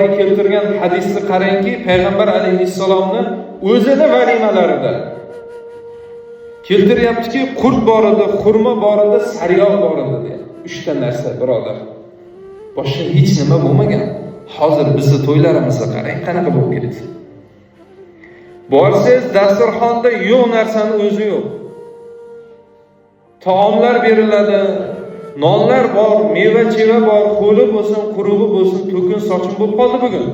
Buxoriy keltirgan hadisni qarangki, payg'ambar alayhissalomni o'zini valimalarida keltiryaptiki, qurt bor edi, xurmo bor edi, sariyog' bor edi deydi. 3 ta narsa, birodar. Boshqa hech nima bo'lmagan. Hozir bizni to'ylarimizga qarang, qanaqa bo'lib ketdi. Borsangiz dasturxonda yo'q narsani o'zi yo'q. Taomlar beriladi, nonlar bor, meva-cheva bor, qo'li bo'lsin, qurug'i bo'lsin, to'kin sochim bo'lib qoldi bugun.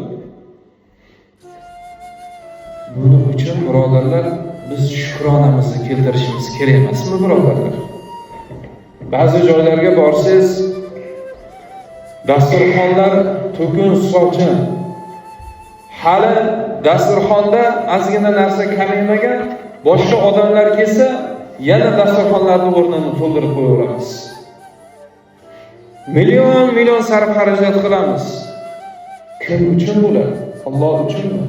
Buning uchun birodarlar, biz shukronamizni keltirishimiz kerak emasmi, birodarlar? Ba'zi joylarga borsangiz, dasturxonlar to'kin sochin. Hali dasturxonda ozgina narsa kamaymagan, boshqa odamlar kelsa, yana dasturxonlarning o'rnini to'ldirib qo'yaveramiz. Million sarf xarajat qilamiz. Kim uchun bular? Alloh uchunmi?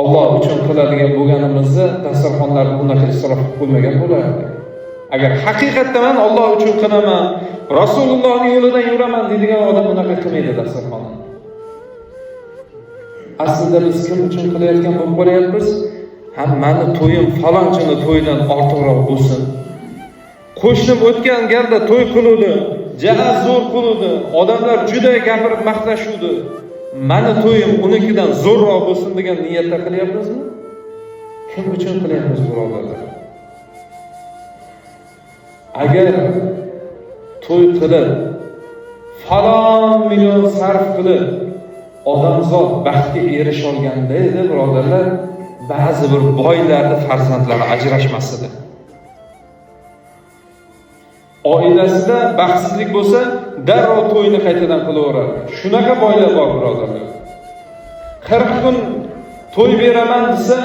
Alloh uchun qiladigan bo'lganimizda dasturxonlarni bunaqa isrof qilib qo'ymagan bo'lardi. Agar haqiqatdan men Alloh uchun qilaman, Rasulullohning yo'lidan yuraman deydigan odam bunaqa qilmaydi dasturxonni. Aslida biz kim uchun qilayotgan bo'lib qolyapmiz? Ham meni to'yim falonchini to'ydan ortiqroq bo'lsin. Qo'shnim o'tgan galda to'y qiluvdi, jahaz zo'r qiluvdi, odamlar juda gapirib maqtashuvdi. Meni to'yim unikidan zo'rroq bo'lsin degan niyatda qilyapmizmi? Kim uchun qilyapmiz, birodarlar? Agar to'y qilib, falon million sarf qilib, odamzod baxtga erisha olganda edi, birodarlar, ba'zi bir boylarning farzandlari ajrashmas edi. Oilasida baxtsizlik bo'lsa, darrov to'yni qaytadan qilaveradi. Shunaqa boylar bor, birodarlar. 40 kun to'y beraman desa,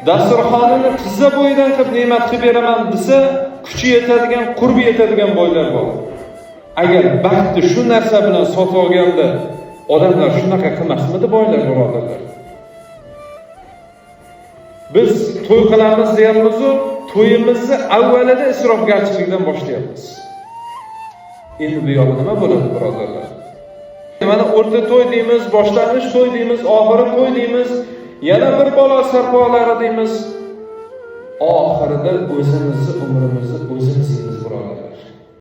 dasturxonini tizza bo'yidan qilib ne'mat qilib beraman desa, kuchi yetadigan, qurbi yetadigan boylar bor. Agar baxtni shu narsa bilan sotib olganda, odamlar shunaqa qilmasmidi, boylar, birodarlar? Biz to'y qilamiz deyapmiz-ku, to'yimizni avvalida isrofgarchilikdan boshlayapmiz. Endi bu yo'li nima bo'ladi, birodarlar? Mana o'rta to'y deymiz, boshlang'ich to'y deymiz, oxiri to'y deymiz, yana bir bola sarpolari deymiz. Oxirida o'zimizni umrimizni o'zimiz